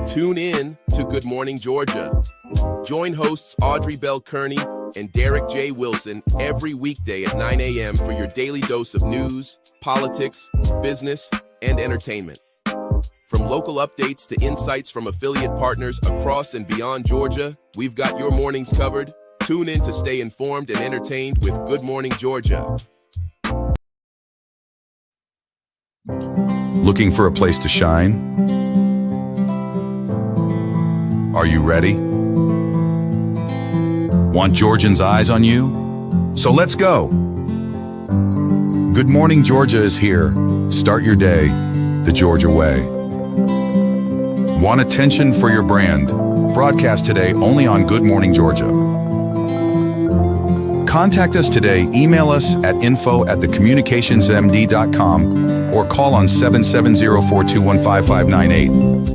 Tune in to Good Morning Georgia. Join hosts Audrey Bell Kearney and Derek J. Wilson every weekday at 9 a.m. for your daily dose of news, politics, business, and entertainment. From local updates to insights from affiliate partners across and beyond Georgia, we've got your mornings covered. Tune in to stay informed and entertained with Good Morning Georgia. Looking for a place to shine? Are you ready? Want Georgians' eyes on you? So let's go. Good Morning Georgia is here. Start your day the Georgia way. Want attention for your brand? Broadcast today only on Good Morning Georgia. Contact us today. Email us at info@thecommunicationsmd.com or call on 770-421-5598.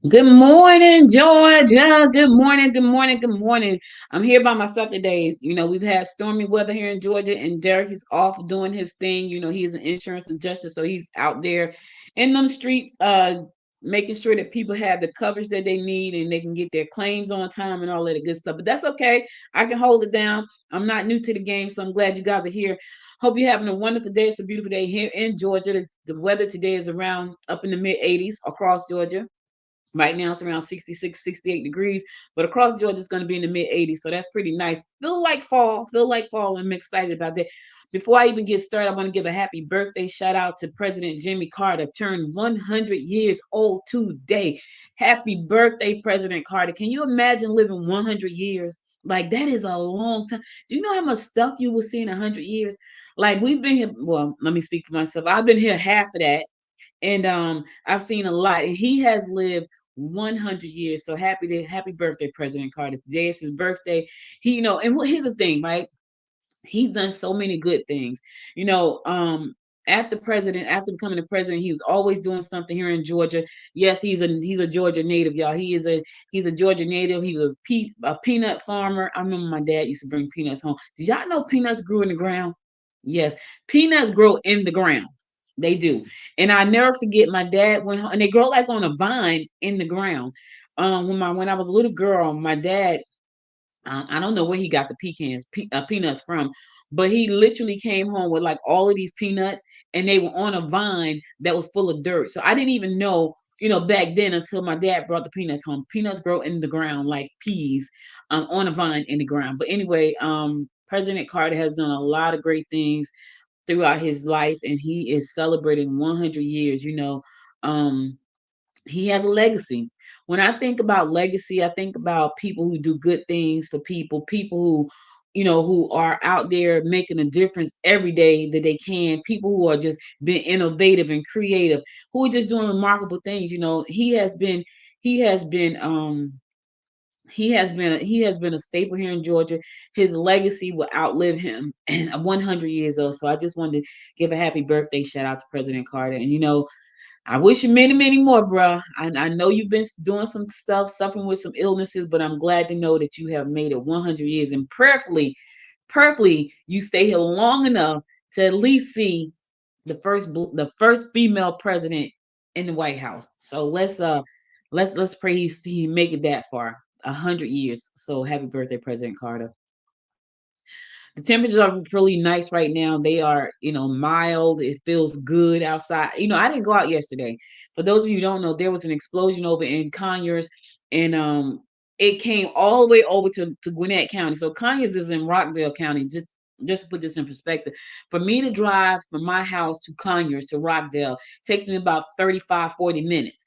Good morning, Georgia. Good morning, good morning, good morning. I'm here by myself today. We've had stormy weather here in Georgia, and Derek is off doing his thing. He's an insurance adjuster, so he's out there in them streets, making sure that people have the coverage that they need and they can get their claims on time and all that good stuff. But that's okay. I can hold it down. I'm not new to the game, so I'm glad you guys are here. Hope you're having a wonderful day. It's a beautiful day here in Georgia. The weather today is around up in the mid 80s across Georgia. Right now it's around 66, 68 degrees, but across Georgia it's going to be in the mid 80s. So that's pretty nice. Feel like fall. I'm excited about that. Before I even get started, I want to give a happy birthday shout out to President Jimmy Carter, turned 100 years old today. Happy birthday, President Carter. Can you imagine living 100 years? Like, that is a long time. Do you know how much stuff you will see in 100 years? Like, we've been here. Well, let me speak for myself. I've been here half of that. And I've seen a lot. And he has lived 100 years. So happy birthday, President Carter. Today is his birthday. And here's the thing, right? He's done so many good things. After becoming the president, he was always doing something here in Georgia. Yes, he's a Georgia native, y'all. He's a Georgia native. He was a peanut farmer. I remember my dad used to bring peanuts home. Did y'all know peanuts grew in the ground? Yes, peanuts grow in the ground. They do. And I never forget, my dad went home, and they grow like on a vine in the ground. When I was a little girl, my dad, I don't know where he got the peanuts from, but he literally came home with like all of these peanuts, and they were on a vine that was full of dirt. So I didn't even know, back then, until my dad brought the peanuts home. Peanuts grow in the ground like peas, on a vine in the ground. But anyway, President Carter has done a lot of great things throughout his life, and he is celebrating 100 years. He has a legacy. When I think about legacy, I think about people who do good things for people who, who are out there making a difference every day that they can, people who are just being innovative and creative, who are just doing remarkable things. He has been a staple here in Georgia. His legacy will outlive him, and 100 years old. So I just wanted to give a happy birthday shout out to President Carter. And I wish you many, many more, bro. I know you've been doing some stuff, suffering with some illnesses, but I'm glad to know that you have made it 100 years, and prayerfully, you stay here long enough to at least see the first female president in the White House. So let's pray he make it that far. 100 years. So happy birthday, President Carter. The temperatures are really nice right now. They are, mild. It feels good outside. I didn't go out yesterday. For those of you who don't know, there was an explosion over in Conyers, and it came all the way over to Gwinnett County. So Conyers is in Rockdale County. Just to put this in perspective, for me to drive from my house to Conyers to Rockdale takes me about 35, 40 minutes.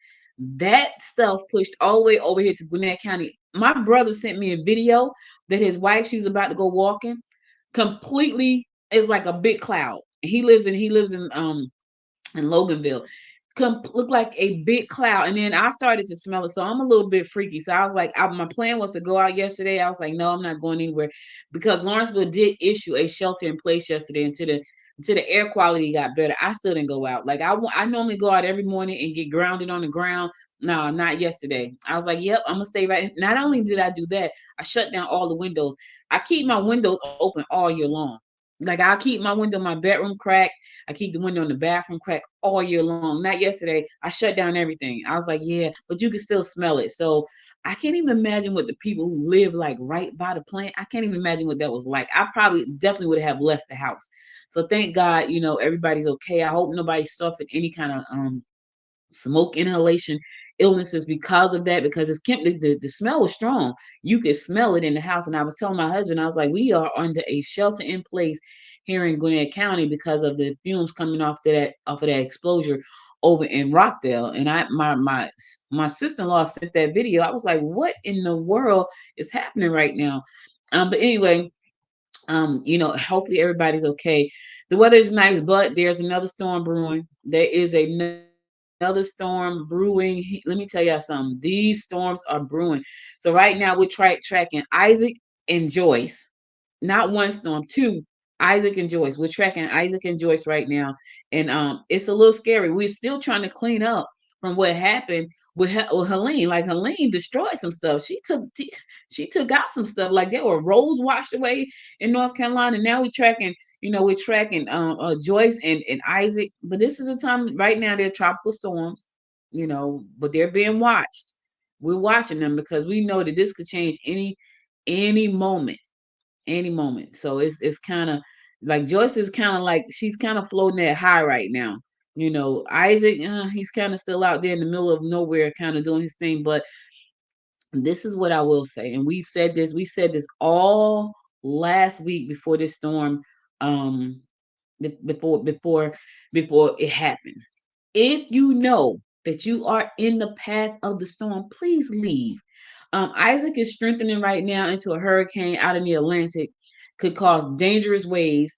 That stuff pushed all the way over here to Gwinnett County. My brother sent me a video that his wife, she was about to go walking, completely is like a big cloud. He lives in Loganville. Look like a big cloud. And then I started to smell it. So I'm a little bit freaky. So I was like, my plan was to go out yesterday. I was like, no, I'm not going anywhere, because Lawrenceville did issue a shelter in place yesterday until the air quality got better. I still didn't go out. Like, I normally go out every morning and get grounded on the ground. No, not yesterday. I was like, yep, I'm gonna stay right. Not only did I do that, I shut down all the windows. I keep my windows open all year long. Like I keep my window in my bedroom cracked. I keep the window in the bathroom cracked all year long. Not yesterday. I shut down everything. I was like, yeah, but you can still smell it. So I can't even imagine what the people who live like right by the plant. I can't even imagine what that was like. I probably definitely would have left the house. So thank God, everybody's okay. I hope nobody suffered any kind of smoke inhalation illnesses because of that, because the smell was strong. You could smell it in the house. And I was telling my husband, I was like, we are under a shelter in place here in Gwinnett County because of the fumes coming off of that exposure over in Rockdale. And my sister-in-law sent that video. I was like, what in the world is happening right now? But anyway, hopefully everybody's okay. The weather is nice, but there's another storm brewing. There is another storm brewing. Let me tell y'all something. These storms are brewing. So right now we're tracking Isaac and Joyce. Not one storm, two. Isaac and Joyce. We're tracking Isaac and Joyce right now, and it's a little scary. We're still trying to clean up from what happened with Helene. Like Helene destroyed some stuff. She took out some stuff. Like there were roads washed away in North Carolina. And now we're tracking Joyce and Isaac. But this is a time right now. They're tropical storms, but they're being watched. We're watching them because we know that this could change any moment, any moment. So it's kind of like Joyce is kind of like she's kind of floating that high right now. Isaac, he's kind of still out there in the middle of nowhere, kind of doing his thing. But this is what I will say, and we said this all last week before this storm, um, before it happened. If you know that you are in the path of the storm, please leave. Isaac is strengthening right now into a hurricane out in the Atlantic, could cause dangerous waves.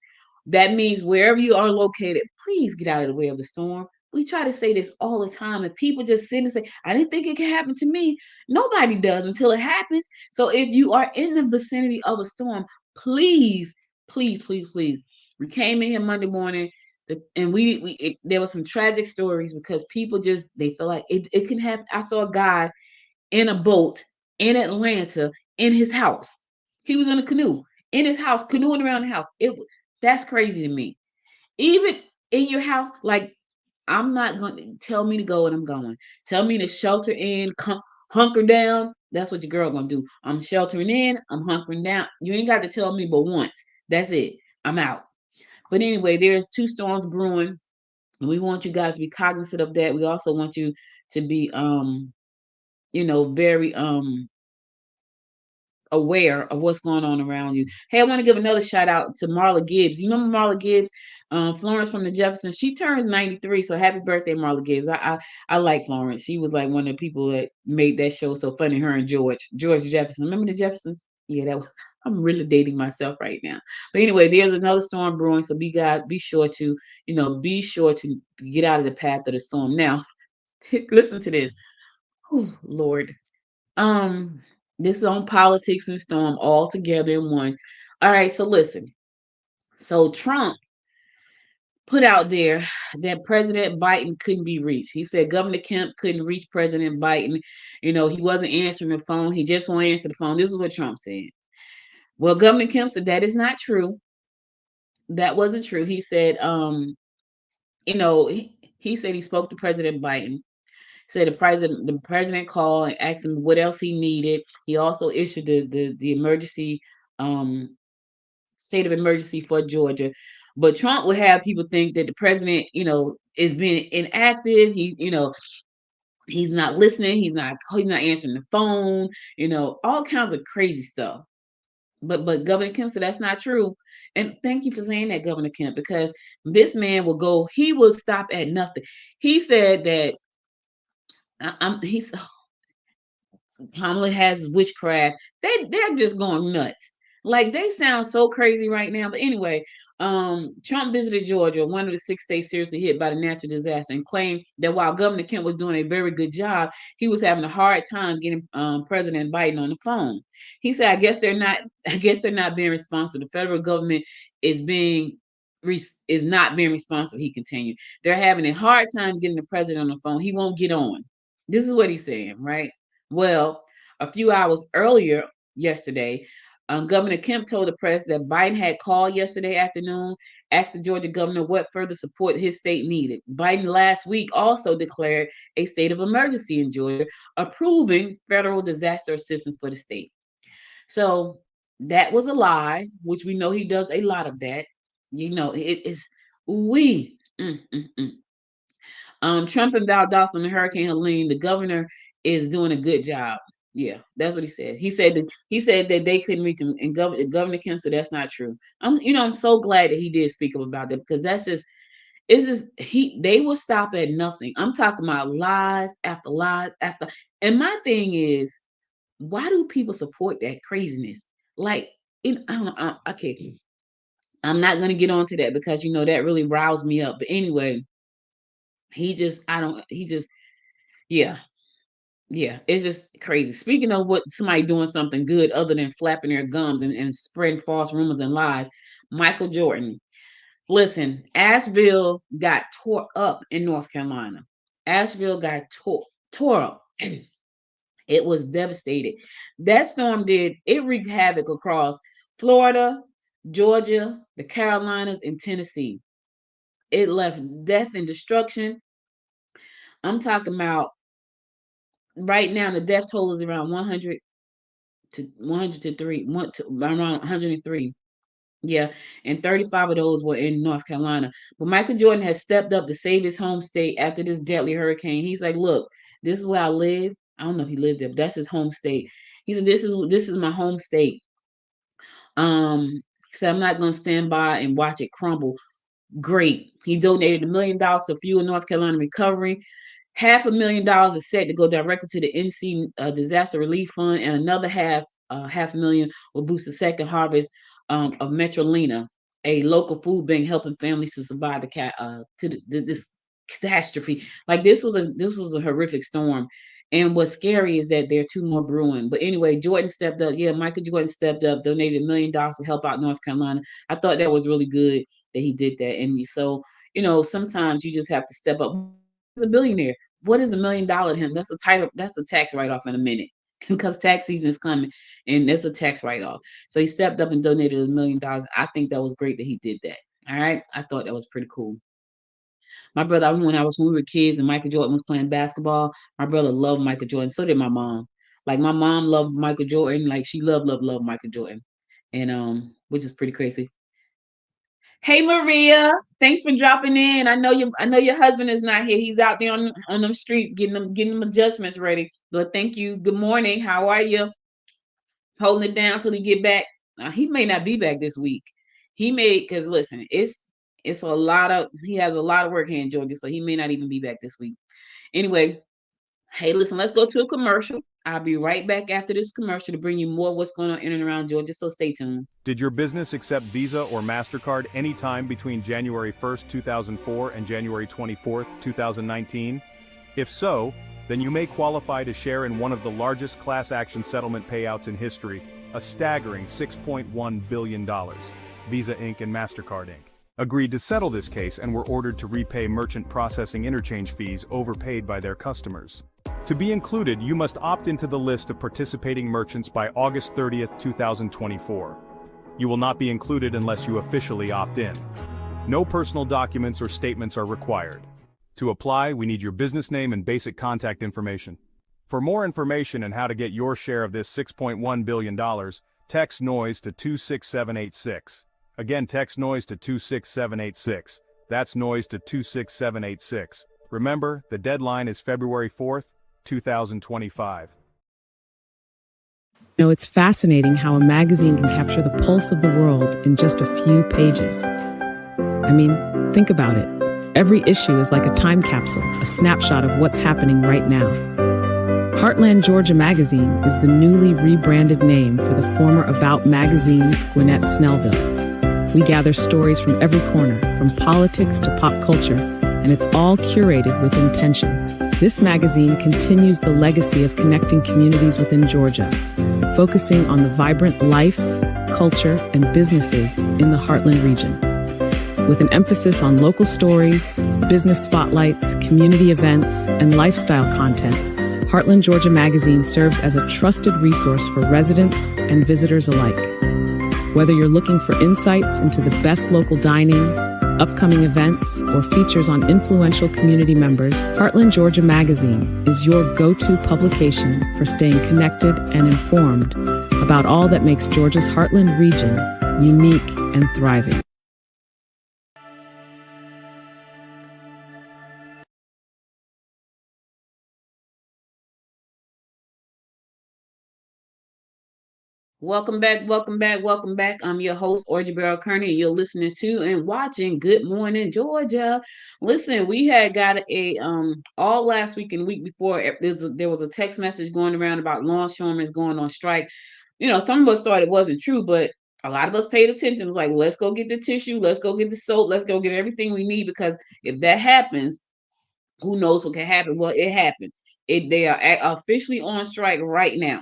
That means wherever you are located, please get out of the way of the storm. We try to say this all the time, and people just sit and say, I didn't think it could happen to me. Nobody does until it happens. So if you are in the vicinity of a storm, please, please, please, please. We came in here Monday morning, and there were some tragic stories because people just they feel like it can happen. I saw a guy in a boat in Atlanta in his house. He was in a canoe in his house, canoeing around the house. That's crazy to me. Even in your house, like I'm not going to tell me to go and I'm going. Tell me to shelter in, hunker down. That's what your girl gonna do. I'm sheltering in. I'm hunkering down. You ain't got to tell me but once. That's it. I'm out. But anyway, there's two storms brewing. And we want you guys to be cognizant of that. We also want you to be very aware of what's going on around you. Hey, I want to give another shout out to Marla Gibbs. You remember Marla Gibbs, Florence from the Jeffersons? She turns 93, so happy birthday, Marla Gibbs. I like Florence. She was like one of the people that made that show so funny. Her and George Jefferson. Remember the Jeffersons? Yeah, that was. I'm really dating myself right now. But anyway, there's another storm brewing, so be sure to get out of the path of the storm. Now, listen to this. Oh, Lord. Um, this is on politics and storm all together in one. All right, so listen. So Trump put out there that President Biden couldn't be reached. He said Governor Kemp couldn't reach President Biden. He wasn't answering the phone. He just won't answer the phone. This is what Trump said. Well, Governor Kemp said that is not true. That wasn't true. He said, he said he spoke to President Biden. Said the president called and asked him what else he needed. He also issued the emergency um state of emergency for Georgia. But Trump would have people think that the president, is being inactive. He's not listening. He's not answering the phone. All kinds of crazy stuff. But Governor Kemp said that's not true. And thank you for saying that, Governor Kemp, because this man will go. He will stop at nothing. He said that he's Kamala has witchcraft. They're just going nuts. Like they sound so crazy right now. But anyway, Trump visited Georgia, one of the 6 states seriously hit by the natural disaster, and claimed that while Governor Kemp was doing a very good job, he was having a hard time getting President Biden on the phone. He said, "I guess they're not. I guess they're not being responsive. The federal government is being." Is not being responsive. He continued. They're having a hard time getting the president on the phone. He won't get on. This is what he's saying, right? Well, a few hours earlier yesterday, Governor Kemp told the press that Biden had called yesterday afternoon, asked the Georgia governor what further support his state needed. Biden last week also declared a state of emergency in Georgia, approving federal disaster assistance for the state. So that was a lie, which we know he does a lot of that. It is we. Trump and Valdosta and Hurricane Helene, the governor is doing a good job. Yeah, that's what he said. He said that they couldn't reach him, and Governor Kemp said that's not true. I'm so glad that he did speak up about that, because they will stop at nothing. I'm talking about lies after lies after. And my thing is, why do people support that craziness? Like, I don't know. Okay, I'm not gonna get onto that, because that really riles me up. But anyway, yeah. Yeah, it's just crazy. Speaking of what somebody doing something good other than flapping their gums and spreading false rumors and lies, Michael Jordan. Listen, Asheville got tore up in North Carolina. Asheville got tore up. It was devastated. That storm wreaked havoc across Florida, Georgia, the Carolinas, and Tennessee. It left death and destruction. I'm talking about right now, the death toll is around 100 to around 103. Yeah, and 35 of those were in North Carolina. But Michael Jordan has stepped up to save his home state after this deadly hurricane. He's like, look, this is where I live. I don't know if he lived there, but that's his home state. He said, this is my home state. He said, I'm not going to stand by and watch it crumble. Great. He donated $1 million to fuel North Carolina recovery. $500,000 is set to go directly to the NC Disaster Relief Fund, and another $500,000 will boost the second harvest of Metrolina, a local food bank helping families to survive this catastrophe. Like, this was a horrific storm, and what's scary is that there are two more brewing. But anyway, Jordan stepped up. Yeah, Michael Jordan stepped up, donated $1 million to help out North Carolina. I thought that was really good that he did that, and so sometimes you just have to step up. A billionaire. What is $1 million to him? That's a tax write-off in a minute, because tax season is coming, and that's a tax write-off. So he stepped up and donated $1 million. I think that was great that he did that. All right, I thought that was pretty cool. My brother, when we were kids and Michael Jordan was playing basketball, my brother loved Michael Jordan. So did my mom. Like, my mom loved Michael Jordan. Like, she loved Michael Jordan, and which is pretty crazy. Hey Maria, thanks for dropping in. I know your husband is not here. He's out there on them streets getting them adjustments ready. But thank you. Good morning. How are you? Holding it down till he get back. He may not be back this week. Because listen, he has a lot of work here in Georgia, so he may not even be back this week. Anyway, hey, listen, let's go to a commercial. I'll be right back after this commercial to bring you more of what's going on in and around Georgia, so stay tuned. Did your business accept Visa or MasterCard anytime between January 1st, 2004 and January 24th, 2019? If so, then you may qualify to share in one of the largest class action settlement payouts in history, a staggering $6.1 billion. Visa Inc. and MasterCard Inc. agreed to settle this case and were ordered to repay merchant processing interchange fees overpaid by their customers. To be included, you must opt into the list of participating merchants by August 30th, 2024. You will not be included unless you officially opt in. No personal documents or statements are required. To apply, we need your business name and basic contact information. For more information on how to get your share of this $6.1 billion, text NOISE to 26786. Again, text NOISE to 26786. That's NOISE to 26786. Remember, the deadline is February 4th, 2025. It's fascinating how a magazine can capture the pulse of the world in just a few pages. I mean, think about it. Every issue is like a time capsule, a snapshot of what's happening right now. Heartland Georgia Magazine is the newly rebranded name for the former About Magazine's Gwinnett Snellville. We gather stories from every corner, from politics to pop culture, and it's all curated with intention. This magazine continues the legacy of connecting communities within Georgia, focusing on the vibrant life, culture, and businesses in the Heartland region. With an emphasis on local stories, business spotlights, community events, and lifestyle content, Heartland, Georgia magazine serves as a trusted resource for residents and visitors alike. Whether you're looking for insights into the best local dining, upcoming events, or features on influential community members, Heartland, Georgia magazine is your go-to publication for staying connected and informed about all that makes Georgia's Heartland region unique and thriving. Welcome back, welcome back, welcome back. I'm your host, Audrey Bell Kearney, and you're listening to and watching Good Morning Georgia. Listen, we had got a all last week and the week before there was a text message going around about longshoremen going on strike. Some of us thought it wasn't true, but a lot of us paid attention. It was like, well, let's go get the tissue, let's go get the soap, let's go get everything we need, because if that happens, who knows what can happen? Well, it happened. They are officially on strike right now.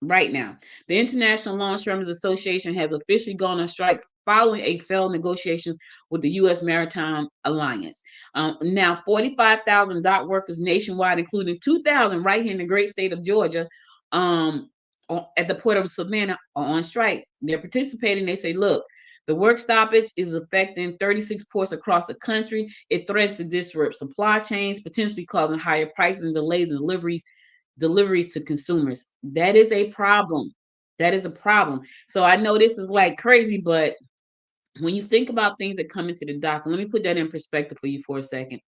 Right now, the International Longshoremen's Association has officially gone on strike following a failed negotiations with the U.S. Maritime Alliance. Now, 45,000 dock workers nationwide, including 2,000 right here in the great state of Georgia, at the Port of Savannah, are on strike. They're participating. They say, look, the work stoppage is affecting 36 ports across the country. It threatens to disrupt supply chains, potentially causing higher prices and delays in deliveries to consumers. That is a problem. That is a problem. So I know this is like crazy, but when you think about things that come into the dock, let me put that in perspective for you for a second.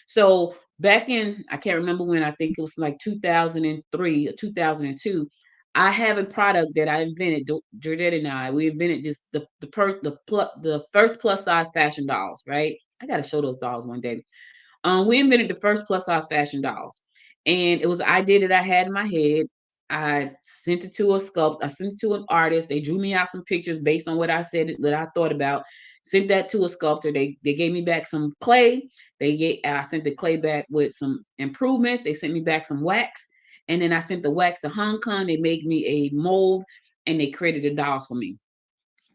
So back in, I can't remember when, I think it was like 2003 or 2002, I have a product that I invented. Georgette and we invented this the first plus size fashion dolls, right? I got to show those dolls one day. We invented the first plus size fashion dolls, and it was an idea that I had in my head. I sent it to a sculpt. I sent it to an artist. They drew me out some pictures based on what I said that I thought about. Sent that to a sculptor. They gave me back some clay. I sent the clay back with some improvements. They sent me back some wax, and then I sent the wax to Hong Kong. They made me a mold, and they created the dolls for me.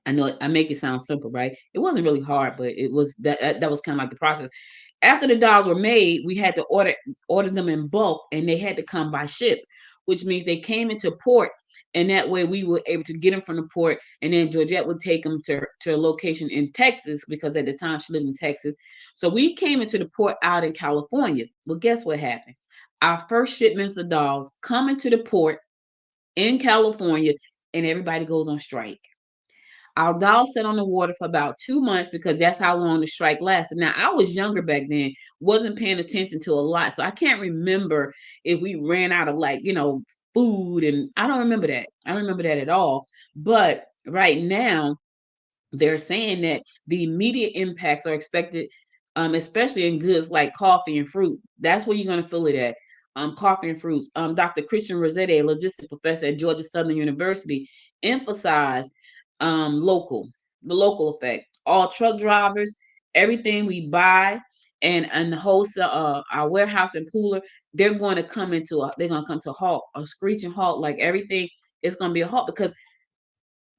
I know I make it sound simple, right? It wasn't really hard, but it was that was kind of like the process. After the dolls were made, we had to order them in bulk, and they had to come by ship, which means they came into port, and that way we were able to get them from the port, and then Georgette would take them to a location in Texas, because at the time she lived in Texas. So we came into the port out in California. Well, guess what happened? Our first shipments of dolls come into the port in California, and everybody goes on strike. Our doll sat on the water for about 2 months, because that's how long the strike lasted. Now, I was younger back then, wasn't paying attention to a lot. So I can't remember if we ran out of, like, food. And I don't remember that. I don't remember that at all. But right now, they're saying that the immediate impacts are expected, especially in goods like coffee and fruit. That's where you're going to feel it at. Coffee and fruits. Dr. Christian Rossetti, a logistics professor at Georgia Southern University, emphasized the local effect. All truck drivers, everything we buy, and the wholesale, our warehouse and cooler, they're going to come to a halt, a screeching halt. Like, everything is going to be a halt, because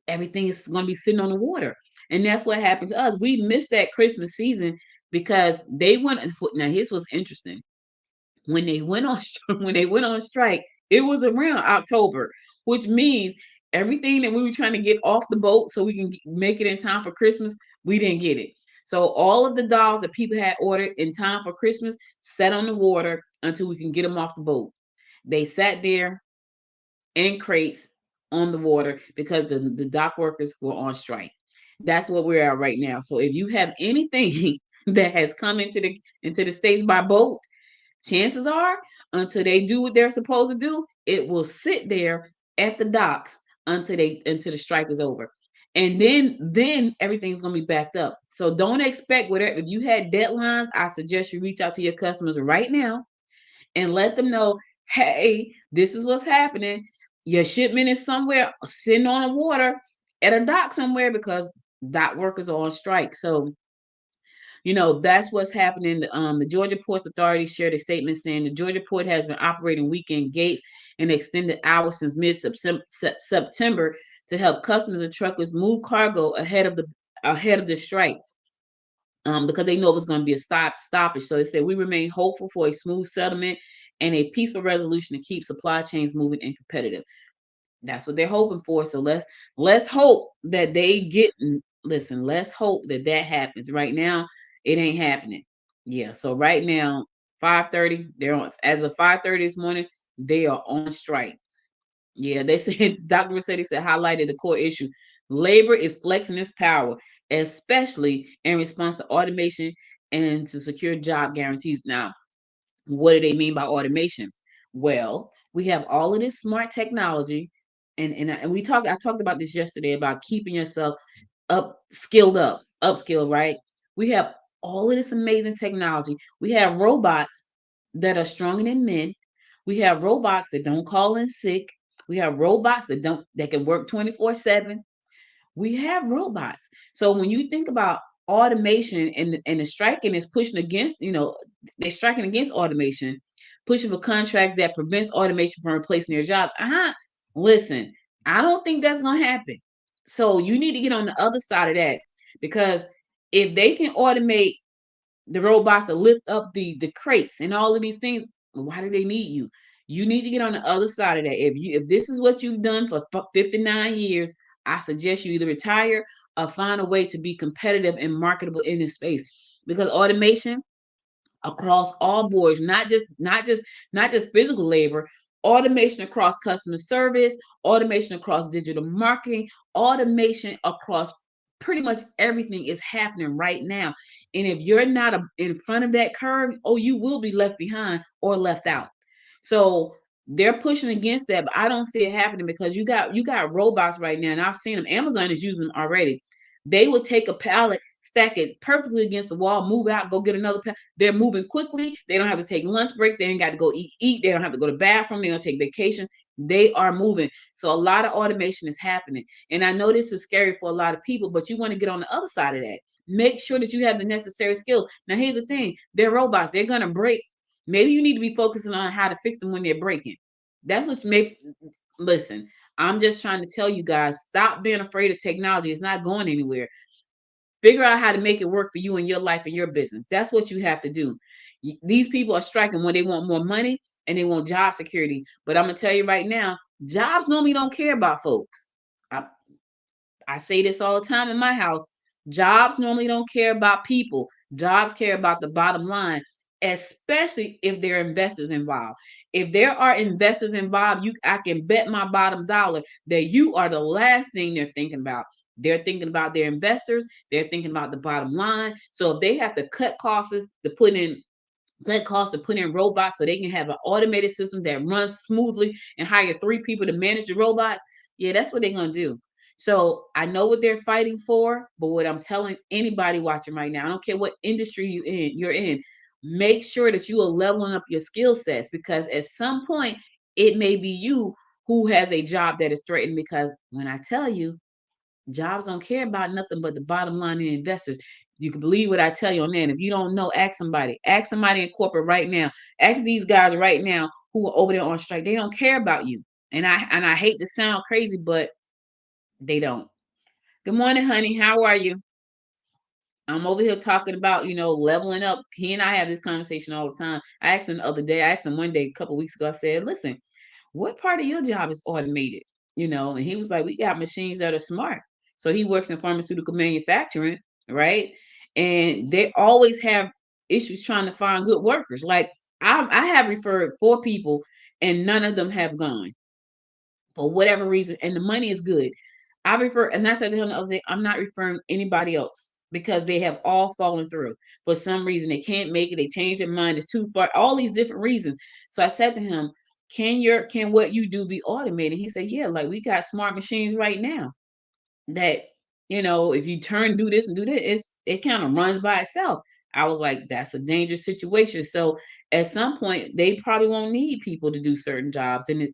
everything is going to be sitting on the water. And that's what happened to us. We missed that Christmas season because they went. Now, here's what's interesting. When they went on strike, it was around October, which means everything that we were trying to get off the boat so we can make it in time for Christmas, we didn't get it. So all of the dolls that people had ordered in time for Christmas sat on the water until we can get them off the boat. They sat there in crates on the water because the dock workers were on strike. That's what we're at right now. So if you have anything that has come into the States by boat, chances are, until they do what they're supposed to do, it will sit there at the docks until the strike is over. And then everything's gonna be backed up. So don't expect whatever. If you had deadlines, I suggest you reach out to your customers right now and let them know, hey, this is what's happening. Your shipment is somewhere sitting on the water at a dock somewhere, because dock workers are on strike. So that's what's happening. The Georgia Ports Authority shared a statement saying the Georgia port has been operating weekend gates and extended hours since mid-September to help customers and truckers move cargo ahead of the strike. Because they know it was going to be a stoppage. So they said, we remain hopeful for a smooth settlement and a peaceful resolution to keep supply chains moving and competitive. That's what they're hoping for. So let's hope that they get. Listen, let's hope that that happens. Right now, it ain't happening. Yeah. So right now, 5:30, they're on. As of 5:30 this morning, they are on strike. Yeah, they said Dr. Rossetti said highlighted the core issue. Labor is flexing its power, especially in response to automation and to secure job guarantees. Now, what do they mean by automation? Well, we have all of this smart technology, and we talked. I talked about this yesterday about keeping yourself upskill, right? We have all of this amazing technology. We have robots that are stronger than men. We have robots that don't call in sick. We have robots that can work 24/7. We have robots. So when you think about automation and the striking is pushing against, they're striking against automation, pushing for contracts that prevents automation from replacing their jobs. Listen, I don't think that's gonna happen. So you need to get on the other side of that, because if they can automate the robots to lift up the crates and all of these things, why do they need you? You need to get on the other side of that. If this is what you've done for 59 years, I suggest you either retire or find a way to be competitive and marketable in this space, because automation across all boards, not just physical labor, automation across customer service, automation across digital marketing, automation across pretty much everything is happening right now. And if you're not in front of that curve, oh, you will be left behind or left out. So they're pushing against that, but I don't see it happening, because you got robots right now, and I've seen them. Amazon is using them already. They will take a pallet, stack it perfectly against the wall, move out, go get another pallet. They're moving quickly. They don't have to take lunch breaks. They ain't got to go eat. They don't have to go to the bathroom. They don't take vacation. They are moving. So a lot of automation is happening. And I know this is scary for a lot of people, but you want to get on the other side of that. Make sure that you have the necessary skills. Now, here's the thing. They're robots. They're going to break. Maybe you need to be focusing on how to fix them when they're breaking. That's what you make. Listen, I'm just trying to tell you guys, stop being afraid of technology. It's not going anywhere. Figure out how to make it work for you and your life and your business. That's what you have to do. These people are striking when they want more money and they want job security. But I'm gonna tell you right now, jobs normally don't care about folks. I, I say this all the time in my house. Jobs normally don't care about people. Jobs care about the bottom line, especially if there are investors involved. If there are investors involved, I can bet my bottom dollar that you are the last thing they're thinking about. They're thinking about their investors. They're thinking about the bottom line. So if they have to cut costs to put in robots so they can have an automated system that runs smoothly and hire 3 people to manage the robots, yeah, that's what they're going to do. So I know what they're fighting for, but what I'm telling anybody watching right now, I don't care what industry you're in, make sure that you are leveling up your skill sets, because at some point it may be you who has a job that is threatened. Because when I tell you, jobs don't care about nothing but the bottom line and investors. You can believe what I tell you on that. And if you don't know, ask somebody. Ask somebody in corporate right now. Ask these guys right now who are over there on strike. They don't care about you. And I hate to sound crazy, but they don't. Good morning, honey. How are you? I'm over here talking about, leveling up. He and I have this conversation all the time. I asked him the other day, I asked him one day, a couple of weeks ago, I said, listen, what part of your job is automated? And he was like, we got machines that are smart. So he works in pharmaceutical manufacturing, right? And they always have issues trying to find good workers. Like I have referred 4 people and none of them have gone for whatever reason, and the money is good. And I said to him the other day, I'm not referring anybody else, because they have all fallen through for some reason. They can't make it. They change their mind. It's too far. All these different reasons. So I said to him, can what you do be automated? He said, yeah, like we got smart machines right now that, if you do this and do this, it kind of runs by itself. I was like, that's a dangerous situation. So at some point, they probably won't need people to do certain jobs. And,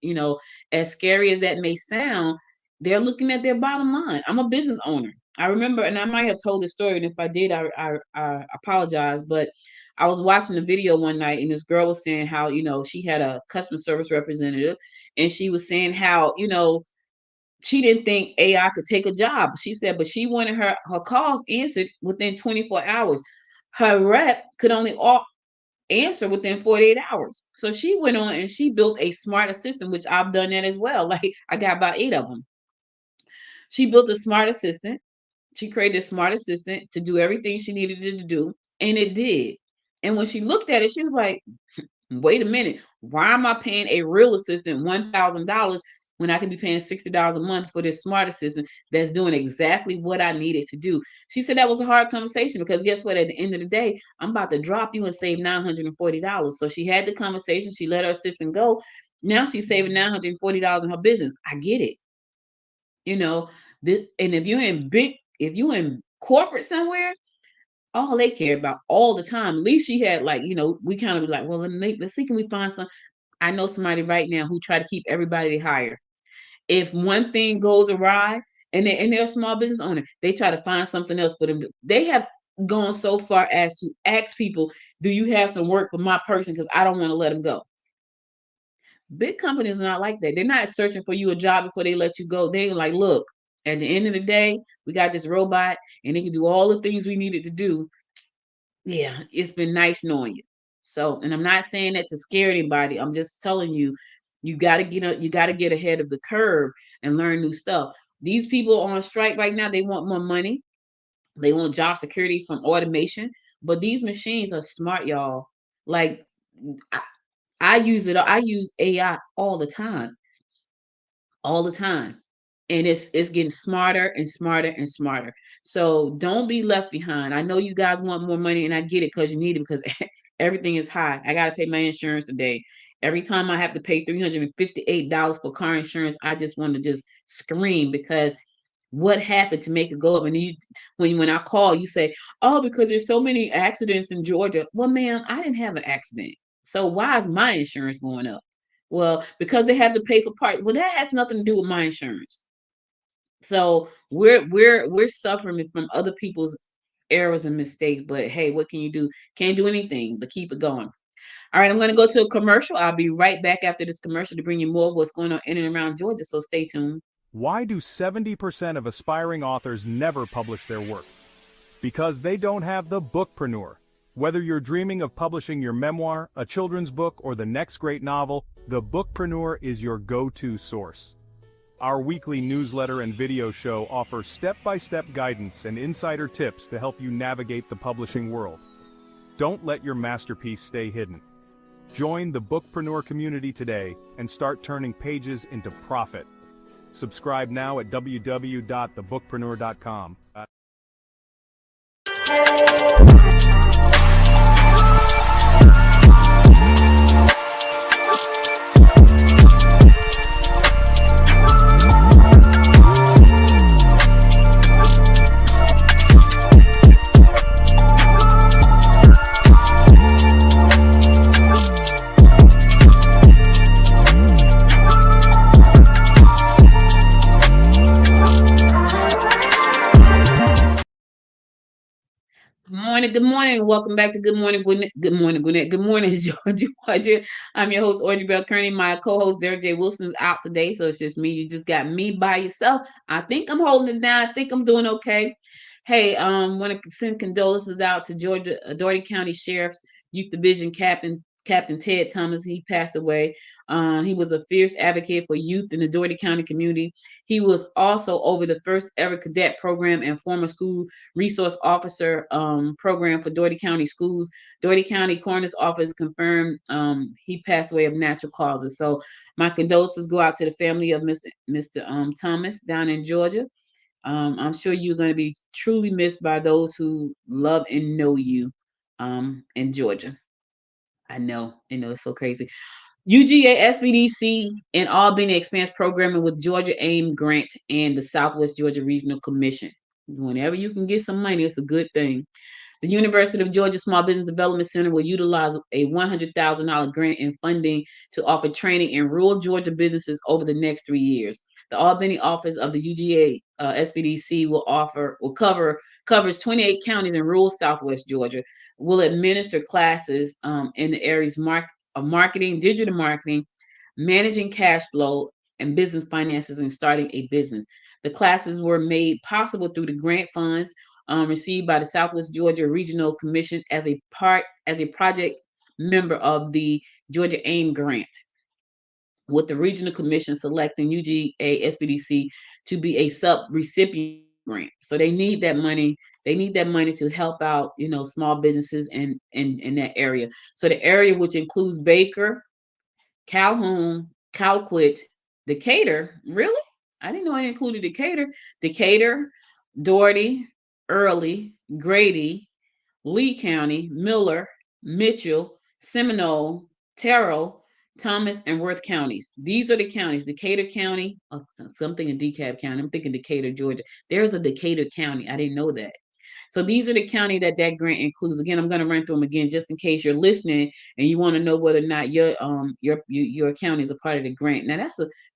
as scary as that may sound, they're looking at their bottom line. I'm a business owner. I remember, and I might have told this story, and if I did, I apologize. But I was watching a video one night, and this girl was saying how, she had a customer service representative, and she was saying how, she didn't think AI could take a job. She said, but she wanted her calls answered within 24 hours. Her rep could only answer within 48 hours. So she went on and she built a smart assistant, which I've done that as well. Like I got about 8 of them. She built a smart assistant. She created a smart assistant to do everything she needed it to do, and it did. And when she looked at it, she was like, wait a minute, why am I paying a real assistant $1,000 when I can be paying $60 a month for this smart assistant that's doing exactly what I needed to do? She said that was a hard conversation because guess what? At the end of the day, I'm about to drop you and save $940. So she had the conversation. She let her assistant go. Now she's saving $940 in her business. I get it. You know, and if you're in corporate somewhere, all they care about all the time. At least she had like, we kind of like, well, let's see, can we find some? I know somebody right now who try to keep everybody they hire. If one thing goes awry and they're a small business owner, they try to find something else for them. They have gone so far as to ask people, do you have some work for my person? Because I don't want to let them go. Big companies are not like that. They're not searching for you a job before they let you go. They're like, look, at the end of the day, we got this robot and it can do all the things we needed to do. Yeah, it's been nice knowing you. So, and I'm not saying that to scare anybody. I'm just telling you, you got to get ahead of the curve and learn new stuff. These people on strike right now, they want more money. They want job security from automation, but these machines are smart, y'all. Like I, I use it. I use AI all the time, and it's getting smarter and smarter and smarter. So don't be left behind. I know you guys want more money, and I get it because you need it because everything is high. I got to pay my insurance today. Every time I have to pay $358 for car insurance, I just want to just scream because what happened to make it go up? And when I call, you say, "Oh, because there's so many accidents in Georgia." Well, ma'am, I didn't have an accident, so why is my insurance going up? Well, because they have to pay for part. Well, that has nothing to do with my insurance. So we're suffering from other people's errors and mistakes. But hey, what can you do? Can't do anything but keep it going. All right, I'm going to go to a commercial. I'll be right back after this commercial to bring you more of what's going on in and around Georgia. So stay tuned. Why do 70% of aspiring authors never publish their work? Because they don't have the bookpreneur. Whether you're dreaming of publishing your memoir, a children's book, or the next great novel, the bookpreneur is your go-to source. Our weekly newsletter and video show offer step-by-step guidance and insider tips to help you navigate the publishing world. Don't let your masterpiece stay hidden. Join the bookpreneur community today and start turning pages into profit. Subscribe now at www.thebookpreneur.com. Good morning, and welcome back to Good Morning Gwinnett. Good morning, Gwinnett. Good morning, Georgia. I'm your host, Audrey Bell Kearney. My co-host, Derek J. Wilson's out today, so it's just me. You just got me by yourself. I think I'm holding it down. I think I'm doing okay. Hey, want to send condolences out to Georgia, Dougherty County Sheriff's Youth Division Captain Ted Thomas. He passed away. He was a fierce advocate for youth in the Dougherty County community. He was also over the first ever cadet program and former school resource officer program for Dougherty County schools. Dougherty County Coroner's Office confirmed he passed away of natural causes. So my condolences go out to the family of Mr. Thomas down in Georgia. I'm sure you're going to be truly missed by those who love and know you in Georgia. I know, it's so crazy. UGA SBDC and Albany expands programming with Georgia AIM grant and the Southwest Georgia Regional Commission. Whenever you can get some money, it's a good thing. The University of Georgia Small Business Development Center will utilize a $100,000 grant in funding to offer training in rural Georgia businesses over the next 3 years. The Albany office of the UGA SBDC covers 28 counties in rural Southwest Georgia. Will administer classes in the areas of marketing, digital marketing, managing cash flow, and business finances, and starting a business. The classes were made possible through the grant funds received by the Southwest Georgia Regional Commission as a project member of the Georgia AIM grant, with the regional commission selecting UGA SBDC to be a sub-recipient grant. So they need that money. They need that money to help out, small businesses in that area. So the area, which includes Baker, Calhoun, Colquitt, Decatur. Really? I didn't know it included Decatur. Decatur, Doherty, Early, Grady, Lee County, Miller, Mitchell, Seminole, Terrell, Thomas, and Worth counties. These are the counties. Decatur County, something in DeKalb County. I'm thinking Decatur, Georgia. There's a Decatur County. I didn't know that. So these are the county that grant includes. Again, I'm going to run through them again just in case you're listening and you want to know whether or not your county is a part of the grant. Now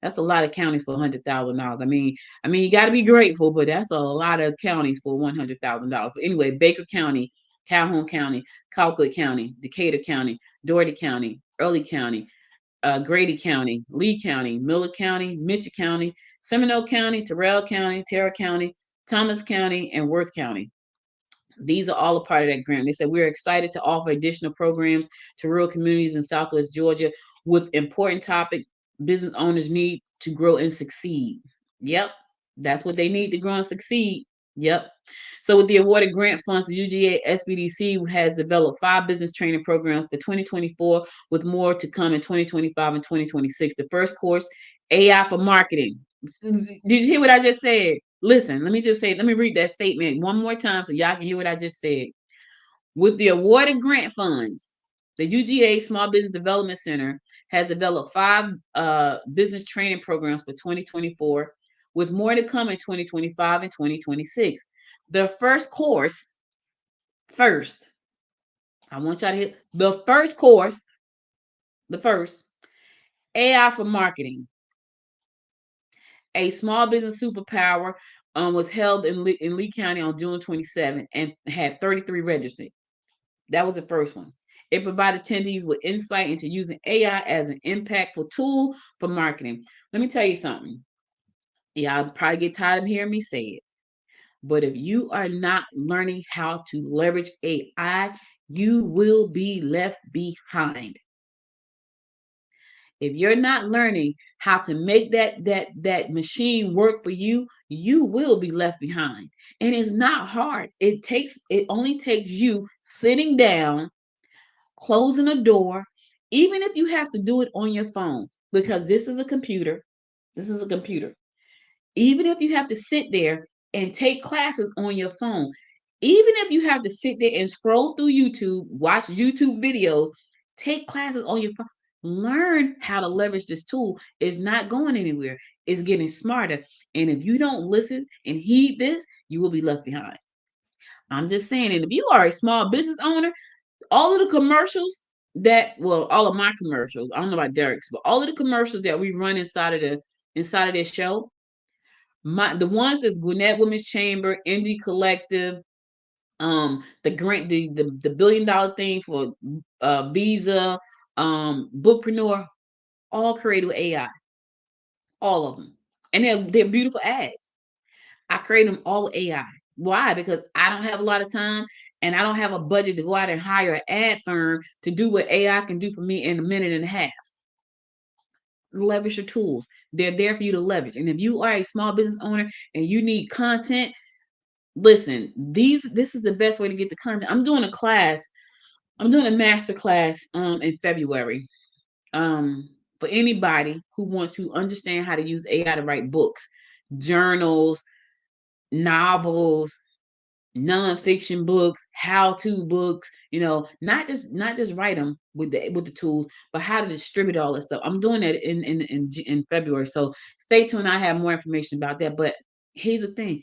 that's a lot of counties for $100,000. I mean you got to be grateful, but that's a lot of counties for $100,000. But anyway, Baker County, Calhoun County, Colquitt County, Decatur County, Doherty County, Early County, Grady County, Lee County, Miller County, Mitchell County, Seminole County, Terrell County, Terra County, Thomas County, and Worth County. These are all a part of that grant. They said we're excited to offer additional programs to rural communities in Southwest Georgia with important topic business owners need to grow and succeed. Yep, that's what they need to grow and succeed. Yep. So with the awarded grant funds, the UGA SBDC has developed 5 business training programs for 2024, with more to come in 2025 and 2026. The first course, AI for marketing. Did you hear what I just said? Listen, let me read that statement one more time so y'all can hear what I just said. With the awarded grant funds, the UGA Small Business Development Center has developed 5 business training programs for 2024, with more to come in 2025 and 2026. The first course, I want y'all to hear the first course, AI for marketing, a small business superpower, was held in Lee County on June 27th and had 33 registered. That was the first one. It provided attendees with insight into using AI as an impactful tool for marketing. Let me tell you something. Y'all probably get tired of hearing me say it. But if you are not learning how to leverage AI, you will be left behind. If you're not learning how to make that machine work for you, you will be left behind. And it's not hard. It only takes you sitting down, closing a door, even if you have to do it on your phone, because this is a computer. This is a computer. Even if you have to sit there and take classes on your phone, even if you have to sit there and scroll through YouTube, watch YouTube videos, take classes on your phone, learn how to leverage this tool. It's not going anywhere. It's getting smarter. And if you don't listen and heed this, you will be left behind. I'm just saying, and if you are a small business owner, all of the commercials all of my commercials, I don't know about Derek's, but all of the commercials that we run inside of this show, the ones that's Gwinnett Women's Chamber, Indie Collective, the grant, the $1 billion thing for Visa, Bookpreneur, all created with AI, all of them, and they're beautiful ads. I create them all with AI. Why? Because I don't have a lot of time and I don't have a budget to go out and hire an ad firm to do what AI can do for me in a minute and a half. Leverage your tools. They're there for you to leverage. And if you are a small business owner and you need content, listen, this is the best way to get the content. I'm doing a master class in February. For anybody who wants to understand how to use AI to write books, journals, novels, nonfiction books, how-to books, not just write them with the tools, but how to distribute all that stuff. I'm doing that in February. So stay tuned. I have more information about that. But here's the thing.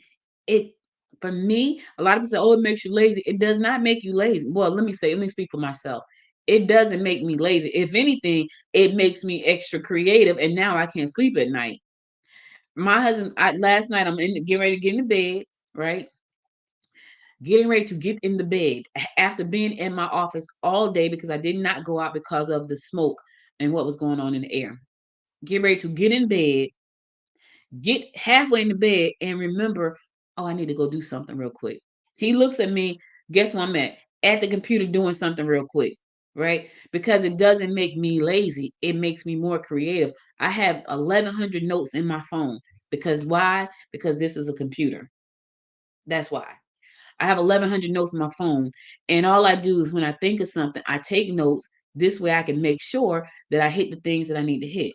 For me, a lot of people say, oh, it makes you lazy. It does not make you lazy. Well, let me speak for myself. It doesn't make me lazy. If anything, it makes me extra creative. And now I can't sleep at night. My husband, last night, I'm getting ready to get in the bed, right? Getting ready to get in the bed after being in my office all day because I did not go out because of the smoke and what was going on in the air. Get ready to get in bed, get halfway in the bed, and remember, oh, I need to go do something real quick. He looks at me. Guess where I'm at? At the computer doing something real quick. right? Because it doesn't make me lazy. It makes me more creative. I have 1,100 notes in my phone. Because why? Because this is a computer. That's why. I have 1,100 notes in my phone. And all I do is when I think of something, I take notes. This way I can make sure that I hit the things that I need to hit.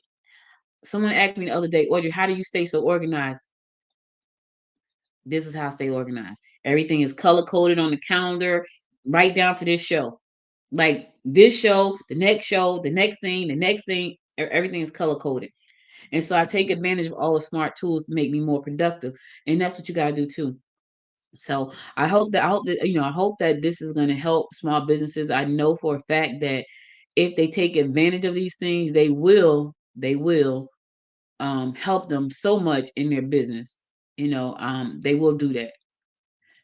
Someone asked me the other day, Audrey, how do you stay so organized? This is how I stay organized. Everything is color coded on the calendar, right down to this show. Like this show, the next thing, everything is color coded. And so I take advantage of all the smart tools to make me more productive. And that's what you got to do too. So I hope that this is going to help small businesses. I know for a fact that if they take advantage of these things, they will help them so much in their business. They will do that.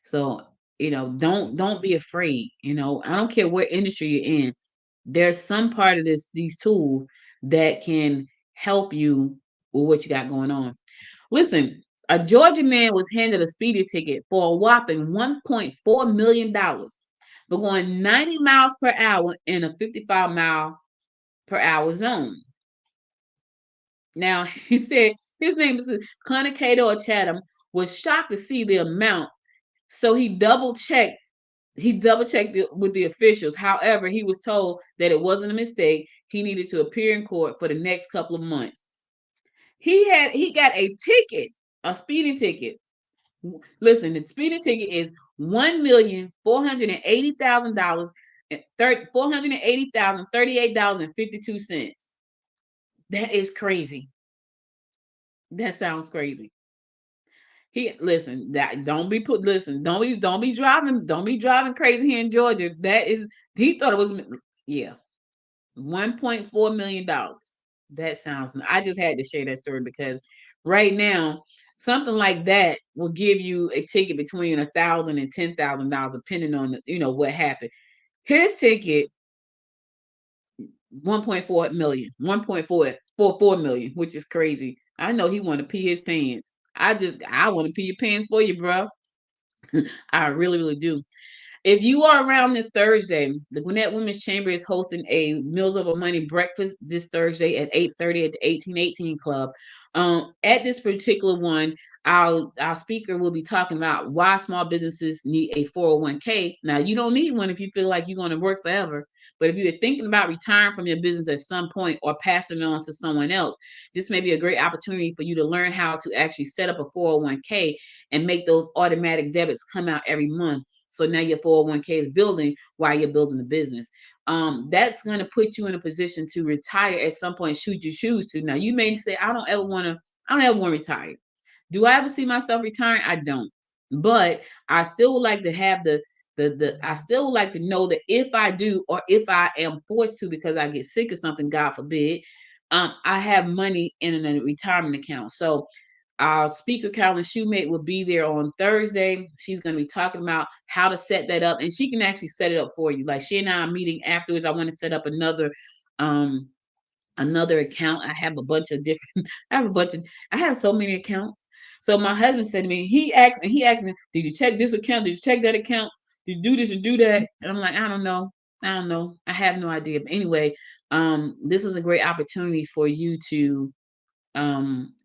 So, don't be afraid. I don't care what industry you're in. There's some part of these tools that can help you with what you got going on. Listen, a Georgia man was handed a speeding ticket for a whopping $1.4 million for going 90 miles per hour in a 55-mile per hour zone. Now, he said his name is Connor Cato or Chatham was shocked to see the amount. So he double checked it with the officials. However, he was told that it wasn't a mistake. He needed to appear in court for the next couple of months. He got a ticket, a speeding ticket. Listen, the speeding ticket is $1,480,000 and $480,038.52. That is crazy. That sounds crazy. He listen that don't be put listen don't be driving crazy here in Georgia. That is he thought it was yeah $1.4 million. That sounds. I just had to share that story because right now something like that will give you a ticket between $1,000 and $10,000 depending on what happened. His ticket 1.4 million, 1.444 million, which is crazy. I know he want to pee his pants. I want to pee your pants for you, bro. I really, really do. If you are around this Thursday, the Gwinnett Women's Chamber is hosting a Meals Over Money breakfast this Thursday at 8:30 at the 1818 Club. At this particular one, our speaker will be talking about why small businesses need a 401k. Now, you don't need one if you feel like you're going to work forever. But if you're thinking about retiring from your business at some point or passing it on to someone else, this may be a great opportunity for you to learn how to actually set up a 401k and make those automatic debits come out every month. So now your 401k is building while you're building the business. That's going to put you in a position to retire at some point, should you choose to. Now you may say, I don't ever want to retire. Do I ever see myself retiring? I don't. But I still would like to have I still would like to know that if I do, or if I am forced to because I get sick or something, God forbid, I have money in a retirement account. So our speaker, Carolyn Shoemate, will be there on Thursday. She's going to be talking about how to set that up, and she can actually set it up for you. Like she and I are meeting afterwards. I want to set up um, another account. I have a bunch of different. I have so many accounts. So my husband said to me, he asked me, did you check this account? Did you check that account? Did you do this and do that? And I'm like, I don't know. I don't know. I have no idea. But anyway, this is a great opportunity for you to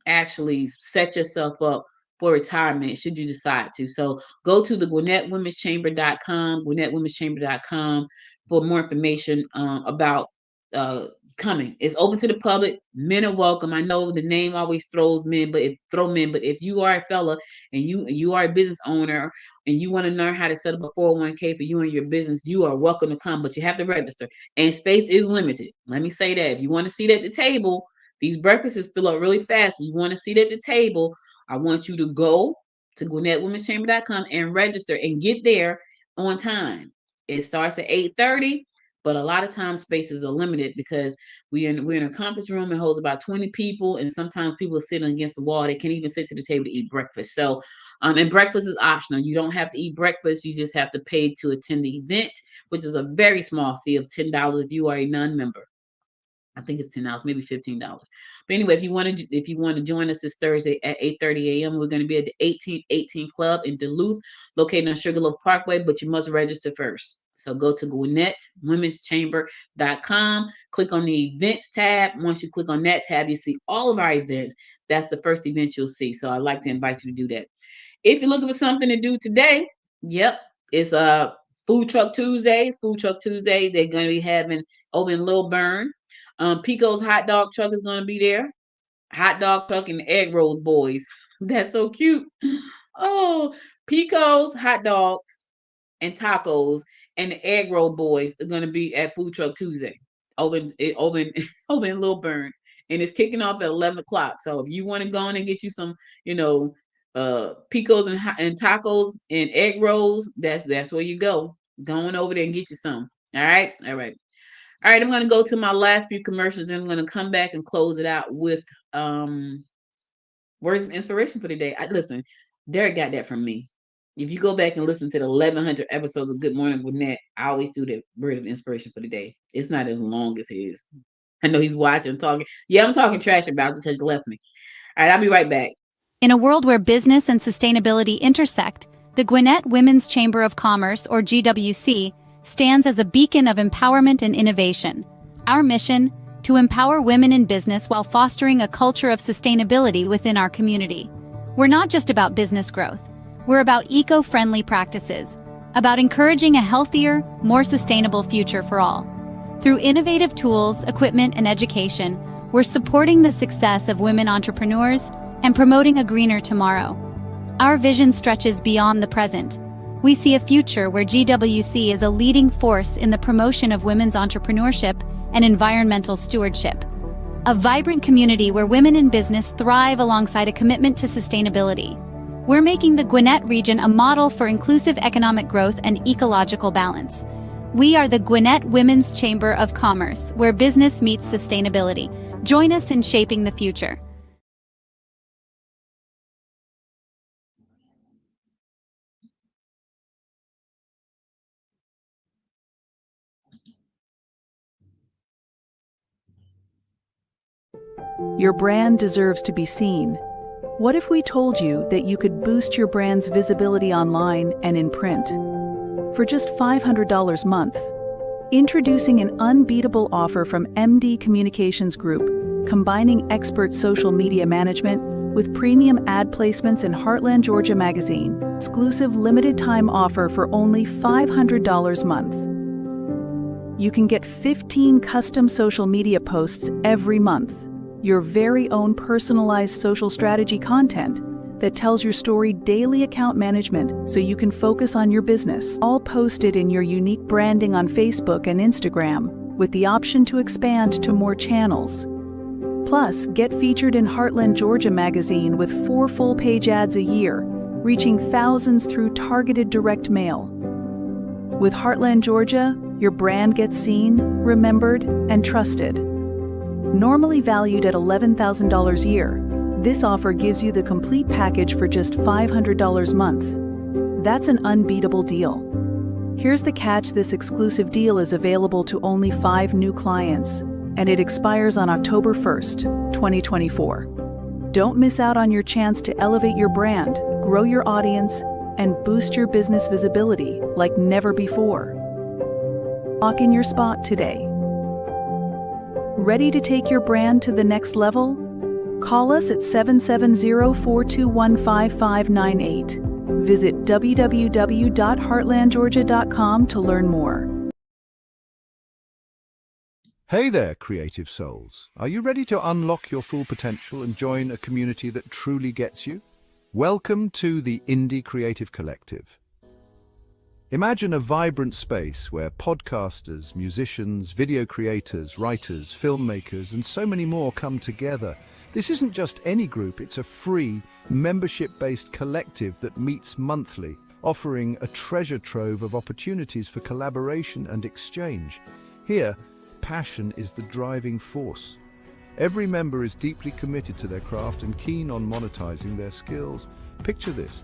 actually set yourself up for retirement should you decide to. So go to the GwinnettWomen'sChamber.com for more information about uh, coming. It's open to the public. Men are welcome. I know the name always throws men, but if you are a fella and you are a business owner and you want to learn how to set up a 401k for you and your business, you are welcome to come, but you have to register. And space is limited. Let me say that. If you want to sit at the table, these breakfasts fill up really fast. You want to sit at the table, I want you to go to GwinnettWomen'sChamber.com and register and get there on time. It starts at 8:30, but a lot of times spaces are limited because we're in a conference room that holds about 20 people, and sometimes people are sitting against the wall. They can't even sit to the table to eat breakfast. So, and breakfast is optional. You don't have to eat breakfast. You just have to pay to attend the event, which is a very small fee of $10 if you are a non-member. I think it's $10, maybe $15. But anyway, if you want to join us this Thursday at 8:30 a.m., we're going to be at the 1818 Club in Duluth, located on Sugarloaf Parkway. But you must register first. So go to GwinnettWomen'sChamber.com, click on the events tab. Once you click on that tab, you see all of our events. That's the first event you'll see. So I'd like to invite you to do that. If you're looking for something to do today, yep, it's Food Truck Tuesdays. Food Truck Tuesday, they're going to be having over in Lil Burn. Pico's hot dog truck is going to be there. Hot dog truck and egg rolls, boys. That's so cute. Oh, Pico's hot dogs and tacos and the egg roll boys are going to be at Food Truck Tuesday over in Lil Burn, and it's kicking off at 11 o'clock. So if you want to go in and get you some, picos and tacos and egg rolls, that's where you go. Going over there and get you some. All right, all right, all right. I'm going to go to my last few commercials, and I'm going to come back and close it out with words of inspiration for today. Listen, Derek got that from me. If you go back and listen to the 1100 episodes of Good Morning Gwinnett, I always do the word of inspiration for the day. It's not as long as his. I know he's watching, talking. Yeah, I'm talking trash about you because you left me. All right, I'll be right back. In a world where business and sustainability intersect, the Gwinnett Women's Chamber of Commerce, or GWC, stands as a beacon of empowerment and innovation. Our mission: to empower women in business while fostering a culture of sustainability within our community. We're not just about business growth. We're about eco-friendly practices, about encouraging a healthier, more sustainable future for all. Through innovative tools, equipment, and education, we're supporting the success of women entrepreneurs and promoting a greener tomorrow. Our vision stretches beyond the present. We see a future where GWC is a leading force in the promotion of women's entrepreneurship and environmental stewardship. A vibrant community where women in business thrive alongside a commitment to sustainability. We're making the Gwinnett region a model for inclusive economic growth and ecological balance. We are the Gwinnett Women's Chamber of Commerce, where business meets sustainability. Join us in shaping the future. Your brand deserves to be seen. What if we told you that you could boost your brand's visibility online and in print? For just $500 a month. Introducing an unbeatable offer from MD Communications Group, combining expert social media management with premium ad placements in Heartland, Georgia magazine. Exclusive limited-time offer for only $500 a month. You can get 15 custom social media posts every month. Your very own personalized social strategy content that tells your story, daily account management so you can focus on your business, all posted in your unique branding on Facebook and Instagram, with the option to expand to more channels. Plus, get featured in Heartland, Georgia magazine with 4 full-page ads a year, reaching thousands through targeted direct mail. With Heartland, Georgia, your brand gets seen, remembered, and trusted. Normally valued at $11,000 a year, this offer gives you the complete package for just $500 a month. That's an unbeatable deal. Here's the catch: this exclusive deal is available to only 5 new clients, and it expires on October 1st, 2024. Don't miss out on your chance to elevate your brand, grow your audience, and boost your business visibility like never before. Lock in your spot today. Ready to take your brand to the next level? Call us at 770-421-5598. Visit www.heartlandgeorgia.com to learn more. Hey there, creative souls. Are you ready to unlock your full potential and join a community that truly gets you? Welcome to the Indie Creative Collective. Imagine a vibrant space where podcasters, musicians, video creators, writers, filmmakers, and so many more come together. This isn't just any group, it's a free, membership-based collective that meets monthly, offering a treasure trove of opportunities for collaboration and exchange. Here, passion is the driving force. Every member is deeply committed to their craft and keen on monetizing their skills. Picture this.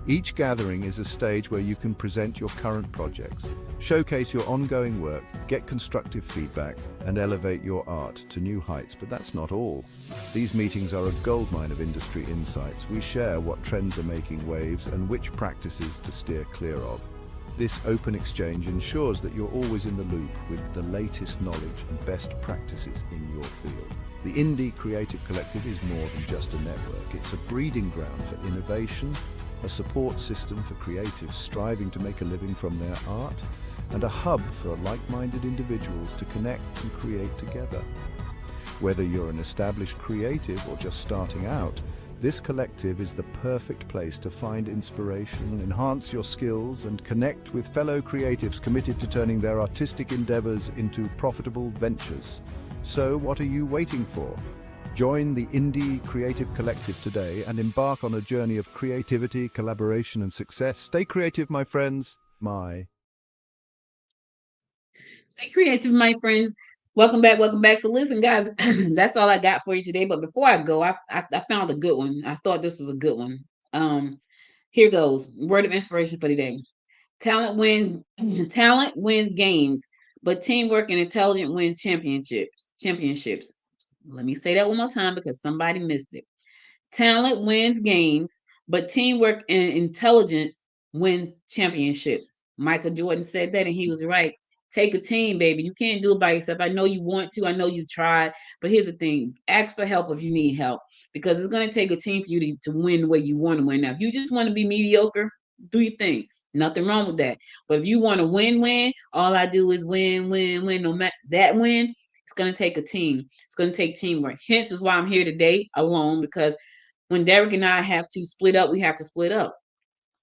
Each gathering is a stage where you can present your current projects, showcase your ongoing work, get constructive feedback, and elevate your art to new heights. But that's not all. These meetings are a goldmine of industry insights. We share what trends are making waves and which practices to steer clear of. This open exchange ensures that you're always in the loop with the latest knowledge and best practices in your field. The Indie Creative Collective is more than just a network. It's a breeding ground for innovation, a support system for creatives striving to make a living from their art, and a hub for like-minded individuals to connect and create together. Whether you're an established creative or just starting out, this collective is the perfect place to find inspiration, enhance your skills, and connect with fellow creatives committed to turning their artistic endeavors into profitable ventures. So what are you waiting for? Join the Indie Creative Collective today and embark on a journey of creativity, collaboration, and success. Stay creative, my friends. Stay creative, my friends. Welcome back. Welcome back. So listen, guys, that's all I got for you today. But before I go, I found a good one. I thought this was a good one. Here goes. Word of inspiration for today. Talent wins games, but teamwork and intelligence wins championships. Let me say that one more time because somebody missed it. Talent wins games, but teamwork and intelligence win championships. Michael Jordan said that, and he was right. Take a team, baby. You can't do it by yourself. I know you want to. I know you tried. But here's the thing. Ask for help if you need help, because it's going to take a team for you to win the way you want to win. Now, if you just want to be mediocre, do your thing. Nothing wrong with that. But if you want to win, all I do is win. No matter that win, it's going to take a team. It's going to take teamwork. Hence is why I'm here today alone, because when Derek and I have to split up, we have to split up.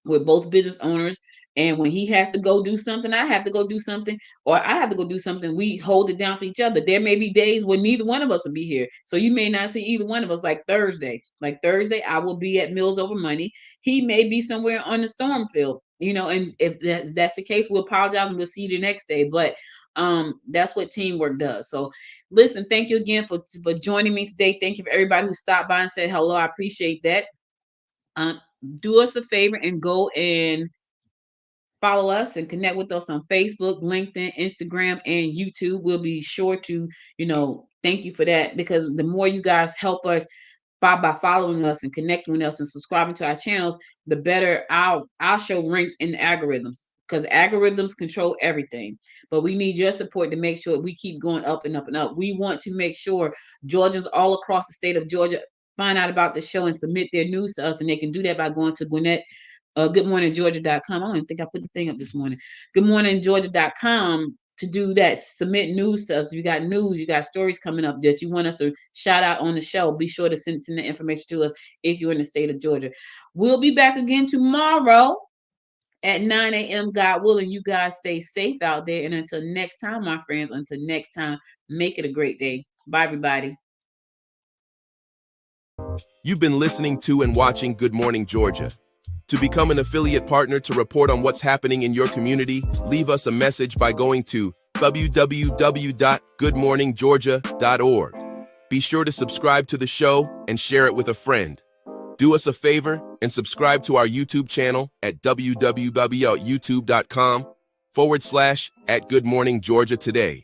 We're both business owners. And when he has to go do something, I have to go do something, or I have to go do something. We hold it down for each other. There may be days when neither one of us will be here. So you may not see either one of us, like Thursday. Like Thursday, I will be at Mills Over Money. He may be somewhere on the storm field, and if that's the case, we'll apologize and we'll see you the next day. But that's what teamwork does. So listen, thank you again for joining me today. Thank you for everybody who stopped by and said hello. I appreciate that. Do us a favor and go and follow us and connect with us on Facebook, LinkedIn, Instagram, and YouTube. We'll be sure to, thank you for that, because the more you guys help us by following us and connecting with us and subscribing to our channels, the better our show ranks in the algorithms, because algorithms control everything. But we need your support to make sure we keep going up and up and up. We want to make sure Georgians all across the state of Georgia find out about the show and submit their news to us, and they can do that by going to Gwinnett goodmorninggeorgia.com. I don't even think I put the thing up this morning. Goodmorninggeorgia.com to do that. Submit news to us. You got news, you got stories coming up that you want us to shout out on the show. Be sure to send the information to us if you're in the state of Georgia. We'll be back again tomorrow at 9 a.m. God willing. You guys stay safe out there. And until next time, my friends, make it a great day. Bye, everybody. You've been listening to and watching Good Morning Georgia. To become an affiliate partner to report on what's happening in your community, leave us a message by going to www.goodmorninggeorgia.org. Be sure to subscribe to the show and share it with a friend. Do us a favor and subscribe to our YouTube channel at www.youtube.com/@Good Morning Georgia today.